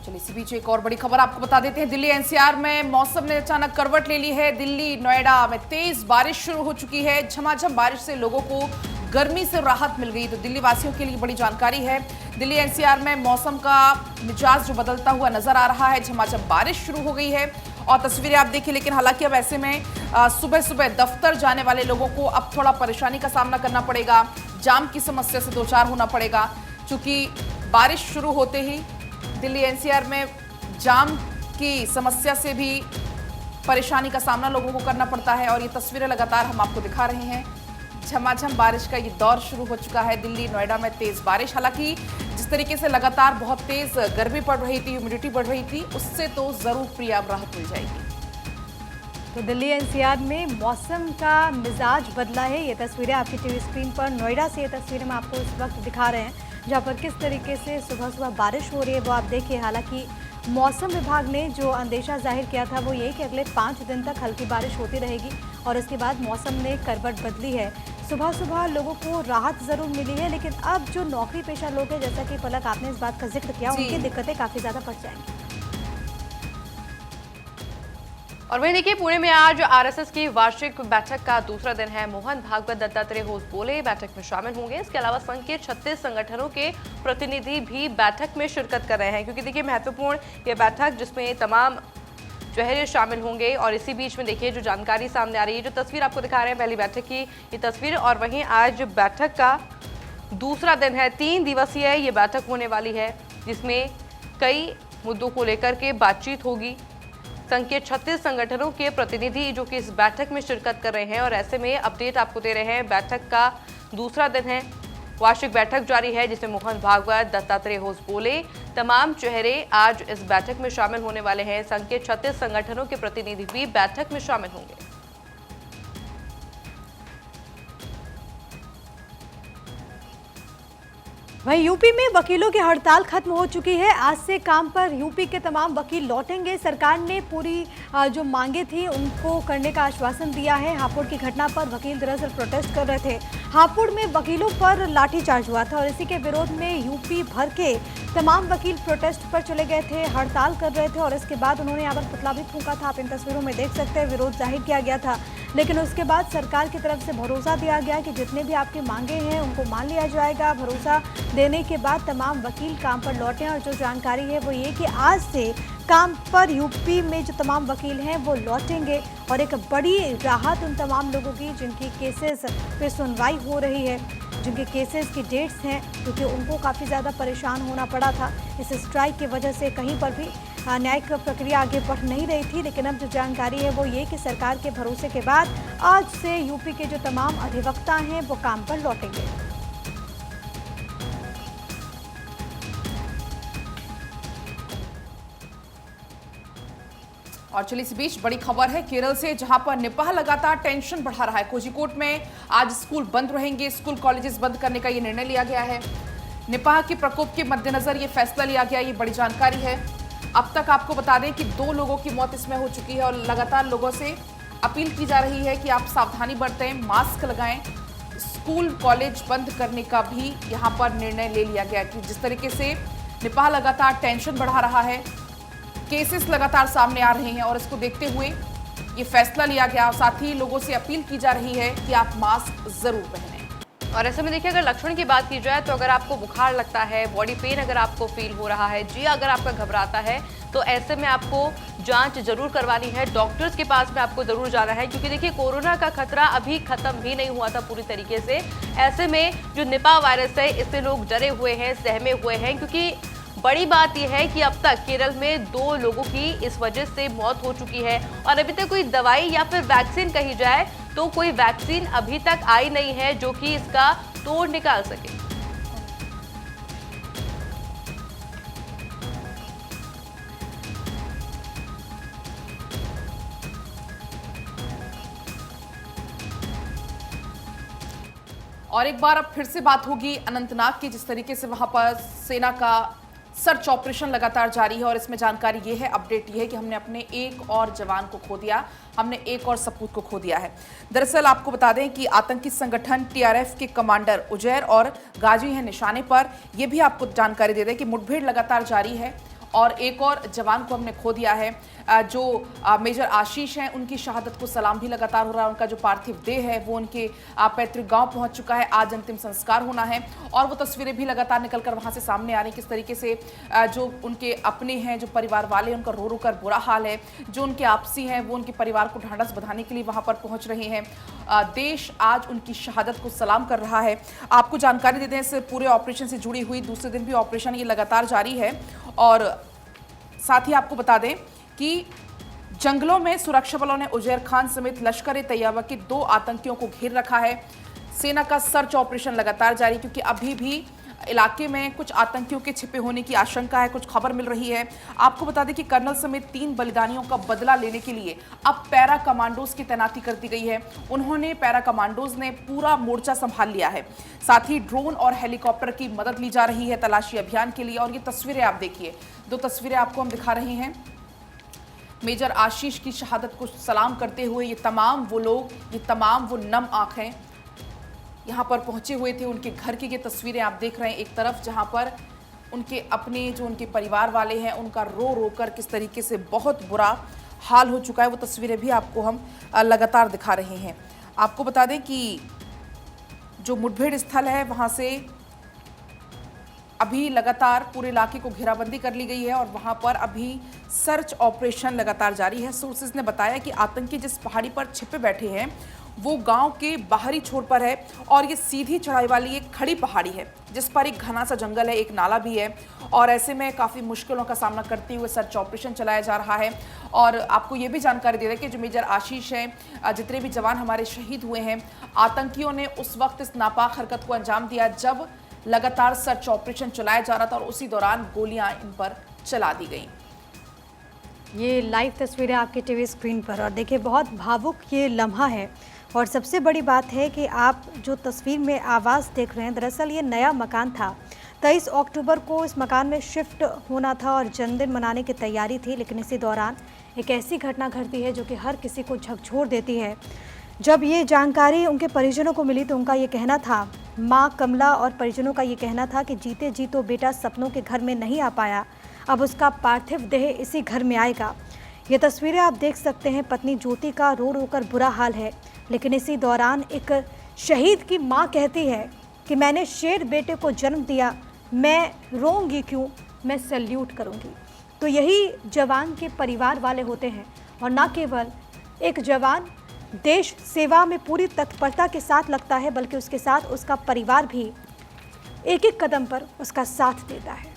चलिए इसी बीच एक और बड़ी खबर आपको बता देते हैं। दिल्ली एनसीआर में मौसम ने अचानक करवट ले ली है। दिल्ली नोएडा में तेज बारिश शुरू हो चुकी है। झमाझम बारिश से लोगों को गर्मी से राहत मिल गई। तो दिल्ली वासियों के लिए बड़ी जानकारी है। दिल्ली एनसीआर में मौसम का मिजाज जो बदलता हुआ नजर आ रहा है। झमाझम बारिश शुरू हो गई है और तस्वीरें आप देखिए। लेकिन हालांकि अब ऐसे में सुबह सुबह दफ्तर जाने वाले लोगों को अब थोड़ा परेशानी का सामना करना पड़ेगा। जाम की समस्या से दो चार होना पड़ेगा, क्योंकि बारिश शुरू होते ही दिल्ली एनसीआर में जाम की समस्या से भी परेशानी का सामना लोगों को करना पड़ता है। और ये तस्वीरें लगातार हम आपको दिखा रहे हैं। झमाझम बारिश का ये दौर शुरू हो चुका है। दिल्ली नोएडा में तेज बारिश, हालांकि जिस तरीके से लगातार बहुत तेज गर्मी पड़ रही थी, ह्यूमिडिटी बढ़ रही थी, उससे तो जरूर प्रिया राहत मिल जाएगी। तो दिल्ली एनसीआर में मौसम का मिजाज बदला है। ये तस्वीरें आपकी टीवी स्क्रीन पर नोएडा से ये तस्वीरें हम आपको इस वक्त दिखा रहे हैं, जहाँ पर किस तरीके से सुबह सुबह बारिश हो रही है वो आप देखिए। हालांकि मौसम विभाग ने जो अंदेशा जाहिर किया था वो ये कि अगले 5 दिन तक हल्की बारिश होती रहेगी और इसके बाद मौसम ने करवट बदली है। सुबह सुबह लोगों को राहत ज़रूर मिली है, लेकिन अब जो नौकरी पेशा लोग हैं, जैसा कि पलक आपने इस बात का जिक्र किया, उनकी दिक्कतें काफ़ी ज़्यादा बढ़ जाएंगी। और वहीं देखिए, पुणे में आज आरएसएस की वार्षिक बैठक का दूसरा दिन है। मोहन भागवत दत्तात्रेय होस बोले बैठक में शामिल होंगे। इसके अलावा संघ के 36 संगठनों के प्रतिनिधि भी बैठक में शिरकत कर रहे हैं, क्योंकि देखिए महत्वपूर्ण ये बैठक जिसमें तमाम चेहरे शामिल होंगे। और इसी बीच में देखिए जो जानकारी सामने आ रही है, जो तस्वीर आपको दिखा रहे हैं पहली बैठक की ये तस्वीर, और वहीं आज बैठक का दूसरा दिन है। 3 दिवसीय ये बैठक होने वाली है, जिसमें कई मुद्दों को लेकर के बातचीत होगी। संघ के 36 संगठनों के प्रतिनिधि जो कि इस बैठक में शिरकत कर रहे हैं, और ऐसे में अपडेट आपको दे रहे हैं। बैठक का दूसरा दिन है, वार्षिक बैठक जारी है, जिसमें मोहन भागवत दत्तात्रेय होस बोले तमाम चेहरे आज इस बैठक में शामिल होने वाले हैं। संघ के 36 संगठनों के प्रतिनिधि भी बैठक में शामिल होंगे। वहीं यूपी में वकीलों की हड़ताल खत्म हो चुकी है। आज से काम पर यूपी के तमाम वकील लौटेंगे। सरकार ने पूरी जो मांगे थी उनको करने का आश्वासन दिया है। हापुड़ की घटना पर वकील दरअसल प्रोटेस्ट कर रहे थे। हापुड़ में वकीलों पर लाठीचार्ज हुआ था और इसी के विरोध में यूपी भर के तमाम वकील प्रोटेस्ट पर चले गए थे, हड़ताल कर रहे थे। और इसके बाद उन्होंने यहाँ पर पुतला भी फूंका था, आप इन तस्वीरों में देख सकते हैं। विरोध जाहिर किया गया था, लेकिन उसके बाद सरकार की तरफ से भरोसा दिया गया कि जितने भी आपके मांगे हैं उनको मान लिया जाएगा। भरोसा देने के बाद तमाम वकील काम पर लौटे। और जो जानकारी है वो ये कि आज से काम पर यूपी में जो तमाम वकील हैं वो लौटेंगे और एक बड़ी राहत उन तमाम लोगों की जिनकी केसेस पे सुनवाई हो रही है, जिनके केसेस की डेट्स हैं, क्योंकि उनको काफ़ी ज़्यादा परेशान होना पड़ा था इस स्ट्राइक की वजह से। कहीं पर भी न्यायिक प्रक्रिया आगे बढ़ नहीं रही थी। लेकिन अब जो जानकारी है वो ये कि सरकार के भरोसे के बाद आज से यूपी के जो तमाम अधिवक्ता हैं वो काम पर लौटेंगे। और चलिए इस बीच बड़ी खबर है केरल से, जहां पर निपाह लगातार टेंशन बढ़ा रहा है। कोझिकोड में आज स्कूल बंद रहेंगे। स्कूल कॉलेजेस बंद करने का ये निर्णय लिया गया है। निपाह के प्रकोप के मद्देनजर ये फैसला लिया गया, ये बड़ी जानकारी है। अब तक आपको बता दें कि 2 लोगों की मौत इसमें हो चुकी है और लगातार लोगों से अपील की जा रही है कि आप सावधानी बरतें, मास्क लगाएं। स्कूल कॉलेज बंद करने का भी यहाँ पर निर्णय ले लिया गया कि जिस तरीके से निपाह लगातार टेंशन बढ़ा रहा है, केसेस लगातार सामने आ रहे हैं और इसको देखते हुए ये फैसला लिया गया। साथ ही लोगों से अपील की जा रही है कि आप मास्क जरूर पहनें। और ऐसे में देखिए, अगर लक्षण की बात की जाए तो अगर आपको बुखार लगता है, बॉडी पेन अगर आपको फील हो रहा है, जी अगर आपका घबराता है, तो ऐसे में आपको जांच जरूर करवानी है। डॉक्टर्स के पास में आपको जरूर जाना है, क्योंकि देखिए कोरोना का खतरा अभी खत्म भी नहीं हुआ था पूरी तरीके से। ऐसे में जो निपाह वायरस है इससे लोग डरे हुए हैं, सहमे हुए हैं, क्योंकि बड़ी बात यह है कि अब तक केरल में 2 लोगों की इस वजह से मौत हो चुकी है और अभी तक कोई दवाई या फिर वैक्सीन कही जाए तो कोई वैक्सीन अभी तक आई नहीं है जो कि इसका तोड़ निकाल सके। और एक बार अब फिर से बात होगी अनंतनाग की, जिस तरीके से वहां पर सेना का सर्च ऑपरेशन लगातार जारी है। और इसमें जानकारी ये है, अपडेट ये है कि हमने अपने एक और जवान को खो दिया, हमने एक और सपूत को खो दिया है। दरअसल आपको बता दें कि आतंकी संगठन टीआरएफ के कमांडर उजैर और गाजी हैं निशाने पर। यह भी आपको जानकारी दे दें कि मुठभेड़ लगातार जारी है और एक और जवान को हमने खो दिया है। जो मेजर आशीष हैं, उनकी शहादत को सलाम भी लगातार हो रहा है। उनका जो पार्थिव देह है वो उनके पैतृक गांव पहुंच चुका है। आज अंतिम संस्कार होना है और वो तस्वीरें भी लगातार निकलकर वहां से सामने आ रही, किस तरीके से जो उनके अपने हैं, जो परिवार वाले हैं, उनका रो रो कर बुरा हाल है। जो उनके आपसी हैं वो उनके परिवार को ढांढस बंधाने के लिए वहां पर पहुंच रहे हैं। देश आज उनकी शहादत को सलाम कर रहा है। आपको जानकारी देते हैं, इस पूरे ऑपरेशन से जुड़ी हुई दूसरे दिन भी ऑपरेशन ये लगातार जारी है। और साथ ही आपको बता दें कि जंगलों में सुरक्षा बलों ने उजैर खान समेत लश्कर-ए-तैयबा के 2 आतंकियों को घेर रखा है। सेना का सर्च ऑपरेशन लगातार जारी, क्योंकि अभी भी इलाके में कुछ आतंकियों के छिपे होने की आशंका है, कुछ खबर मिल रही है। आपको बता दें कि कर्नल समेत 3 बलिदानियों का बदला लेने के लिए अब पैरा कमांडोज की तैनाती कर दी गई है। उन्होंने पैरा कमांडोज ने पूरा मोर्चा संभाल लिया है। साथ ही ड्रोन और हेलीकॉप्टर की मदद ली जा रही है तलाशी अभियान के लिए। और ये तस्वीरें आप देखिए, 2 तस्वीरें आपको हम दिखा रहे हैं। मेजर आशीष की शहादत को सलाम करते हुए ये तमाम वो लोग, ये तमाम वो नम आंखें यहाँ पर पहुंचे हुए थे। उनके घर की ये तस्वीरें आप देख रहे हैं। एक तरफ जहाँ पर उनके अपने, जो उनके परिवार वाले हैं, उनका रो रो कर किस तरीके से बहुत बुरा हाल हो चुका है, वो तस्वीरें भी आपको हम लगातार दिखा रहे हैं। आपको बता दें कि जो मुठभेड़ स्थल है वहाँ से अभी लगातार पूरे इलाके को घेराबंदी कर ली गई है और वहां पर अभी सर्च ऑपरेशन लगातार जारी है। सोर्सेज ने बताया कि आतंकी जिस पहाड़ी पर छिपे बैठे हैं वो गांव के बाहरी छोर पर है और ये सीधी चढ़ाई वाली एक खड़ी पहाड़ी है जिस पर एक घना सा जंगल है, एक नाला भी है। और ऐसे में काफ़ी मुश्किलों का सामना करते हुए सर्च ऑपरेशन चलाया जा रहा है। और आपको ये भी जानकारी दे रहे हैं कि जो मेजर आशीष हैं, जितने भी जवान हमारे शहीद हुए हैं, आतंकियों ने उस वक्त इस नापाक हरकत को अंजाम दिया जब लगातार सर्च ऑपरेशन चलाया जा रहा था और उसी दौरान गोलियां इन पर चला दी गई। ये लाइव तस्वीरें आपके टीवी स्क्रीन पर, और देखिए बहुत भावुक ये लम्हा है। और सबसे बड़ी बात है कि आप जो तस्वीर में आवाज़ देख रहे हैं, दरअसल ये नया मकान था। 23 अक्टूबर को इस मकान में शिफ्ट होना था और जन्मदिन मनाने की तैयारी थी, लेकिन इसी दौरान एक ऐसी घटना घटती है जो कि हर किसी को झकझोर देती है। जब ये जानकारी उनके परिजनों को मिली तो उनका ये कहना था, माँ कमला और परिजनों का ये कहना था कि जीते जी तो बेटा सपनों के घर में नहीं आ पाया, अब उसका पार्थिव देह इसी घर में आएगा। ये तस्वीरें आप देख सकते हैं, पत्नी ज्योति का रो रो कर बुरा हाल है। लेकिन इसी दौरान एक शहीद की माँ कहती है कि मैंने शेर बेटे को जन्म दिया, मैं रोऊंगी क्यों, मैं सैल्यूट करूंगी। तो यही जवान के परिवार वाले होते हैं। और न केवल एक जवान देश सेवा में पूरी तत्परता के साथ लगता है, बल्कि उसके साथ उसका परिवार भी एक एक कदम पर उसका साथ देता है।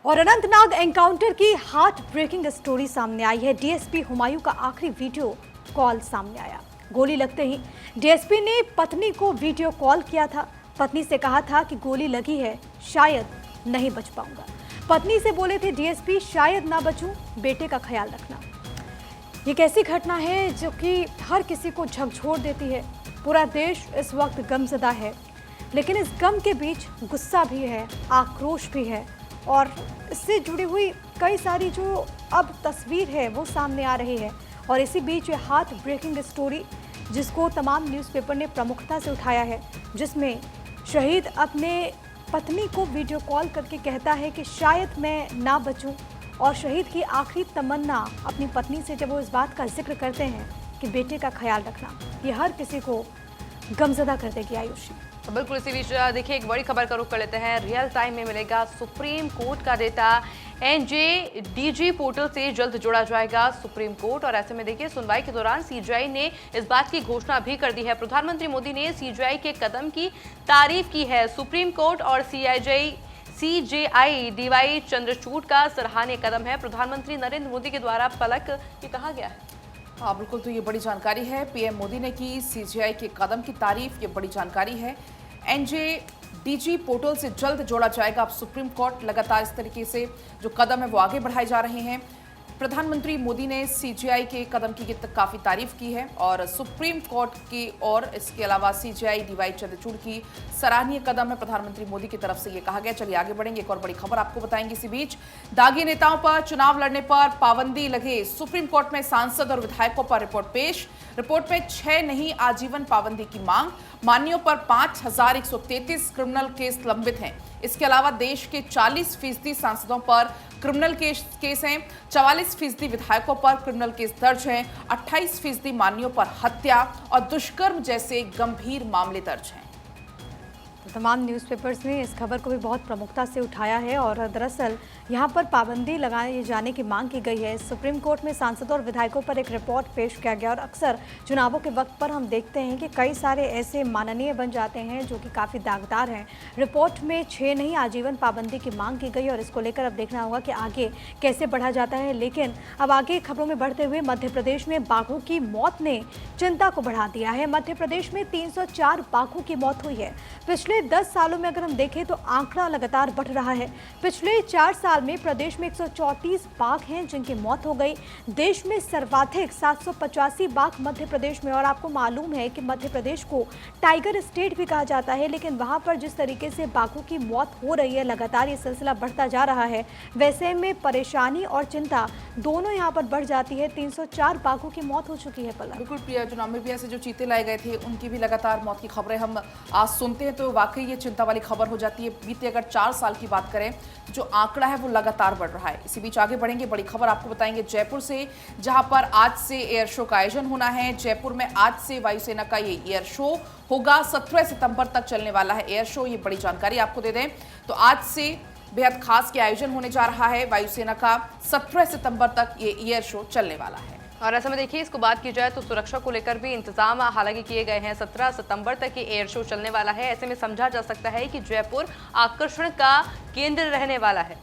और अनंतनाग एनकाउंटर की हार्ट ब्रेकिंग स्टोरी सामने आई है। डीएसपी हुमायूं का आखिरी वीडियो कॉल सामने आया। गोली लगते ही डीएसपी ने पत्नी को वीडियो कॉल किया था। पत्नी से कहा था कि गोली लगी है, शायद नहीं बच पाऊंगा। पत्नी से बोले थे डीएसपी, शायद ना बचूं, बेटे का ख्याल रखना। ये कैसी घटना है जो कि हर किसी को झकझोर देती है। पूरा देश इस वक्त गमज़दा है, लेकिन इस गम के बीच गुस्सा भी है, आक्रोश भी है और इससे जुड़ी हुई कई सारी जो अब तस्वीर है वो सामने आ रही है। और इसी बीच ये हार्ट ब्रेकिंग स्टोरी जिसको तमाम न्यूज़पेपर ने प्रमुखता से उठाया है, जिसमें शहीद अपने पत्नी को वीडियो कॉल करके कहता है कि शायद मैं ना बचूं। और शहीद की आखिरी तमन्ना अपनी पत्नी से जब वो इस बात का जिक्र करते हैं कि बेटे का ख्याल रखना, ये हर किसी को गमज़दा कर देगी। आयुषी, तो बिल्कुल इसी बीच देखिए एक बड़ी खबर का रुख कर लेते हैं। रियल टाइम में मिलेगा सुप्रीम कोर्ट का डेटा। एनजेडीजी पोर्टल से जल्द जोड़ा जाएगा सुप्रीम कोर्ट। और ऐसे में देखिए सुनवाई के दौरान सीजीआई ने इस बात की घोषणा भी कर दी है। प्रधानमंत्री मोदी ने सीजीआई के कदम की तारीफ की है। सुप्रीम कोर्ट और सीजेआई डीवाई चंद्रचूड़ का सराहनीय कदम है। प्रधानमंत्री नरेंद्र मोदी के द्वारा पलक ये कहा गया है। हाँ बिल्कुल, तो ये बड़ी जानकारी है। पीएम मोदी ने की सीजीआई के कदम की तारीफ, ये बड़ी जानकारी है। एनजेडीजी पोर्टल से जल्द जोड़ा जाएगा अब सुप्रीम कोर्ट। लगातार इस तरीके से जो कदम है वो आगे बढ़ाए जा रहे हैं। प्रधानमंत्री मोदी ने सीजीआई के कदम की काफ़ी तारीफ की है और सुप्रीम कोर्ट की और इसके अलावा सीजीआई डीवाई चंद्रचूड़ की सराहनीय कदम है प्रधानमंत्री मोदी की तरफ से, ये कहा गया। चलिए आगे बढ़ेंगे, एक और बड़ी खबर आपको बताएंगे। इसी बीच दागी नेताओं पर चुनाव लड़ने पर पाबंदी लगे। सुप्रीम कोर्ट में सांसद और विधायकों पर रिपोर्ट पेश। रिपोर्ट में 6 नहीं आजीवन पाबंदी की मांग। मानियों पर 5,133 क्रिमिनल केस लंबित हैं। इसके अलावा देश के 40% सांसदों पर क्रिमिनल केस हैं, 44% विधायकों पर क्रिमिनल केस दर्ज हैं, 28% मानियों पर हत्या और दुष्कर्म जैसे गंभीर मामले दर्ज हैं। तो तमाम न्यूज़पेपर्स ने इस खबर को भी बहुत प्रमुखता से उठाया है और दरअसल यहाँ पर पाबंदी लगाए जाने की मांग की गई है। सुप्रीम कोर्ट में सांसदों और विधायकों पर एक रिपोर्ट पेश किया गया और अक्सर चुनावों के वक्त पर हम देखते हैं कि कई सारे ऐसे माननीय बन जाते हैं जो कि काफ़ी दागदार हैं। रिपोर्ट में 6 नहीं आजीवन पाबंदी की मांग की गई और इसको लेकर अब देखना होगा कि आगे कैसे बढ़ा जाता है। लेकिन अब आगे खबरों में बढ़ते हुए मध्य प्रदेश में बाघों की मौत ने चिंता को बढ़ा दिया है। मध्य प्रदेश में 304 बाघों की मौत हुई है। पिछले 10 सालों में अगर हम देखें तो आंकड़ा लगातार बढ़ रहा है। पिछले 4 साल में प्रदेश में 134 बाघ हैं जिनकी मौत हो गई। देश में सर्वाधिक 785 बाघ मध्य प्रदेश में। और आपको मालूम है कि मध्य प्रदेश को टाइगर स्टेट भी कहा जाता है, लेकिन वहां पर जिस तरीके से बाघों की मौत हो रही है, लगातार ये सिलसिला बढ़ता जा रहा है, वैसे में परेशानी और चिंता दोनों यहाँ पर बढ़ जाती है। 304 बाघों की मौत हो चुकी है। पलक बिल्कुल प्रिया, चुनाव में भी ऐसे जो चीते लाए गए थे उनकी भी लगातार मौत की खबरें हम आज सुनते हैं तो वाकई ये चिंता वाली खबर हो जाती है। बीते अगर 4 साल की बात करें तो जो आंकड़ा है वो लगातार बढ़ रहा है। इसी बीच आगे बढ़ेंगे, बड़ी खबर आपको बताएंगे जयपुर से, जहां पर आज से एयर शो का आयोजन होना है। जयपुर में आज से वायुसेना का ये एयर शो होगा, 17 सितंबर तक चलने वाला है एयर शो। ये बड़ी जानकारी आपको दे दें तो आज से बेहद खास के आयोजन होने जा रहा है वायुसेना का। 17 सितंबर तक ये एयर शो चलने वाला है। और ऐसे में देखिए, इसको बात की जाए तो सुरक्षा को लेकर भी इंतजाम हालांकि किए गए हैं। 17 सितंबर तक ये एयर शो चलने वाला है। ऐसे में समझा जा सकता है कि जयपुर आकर्षण का केंद्र रहने वाला है।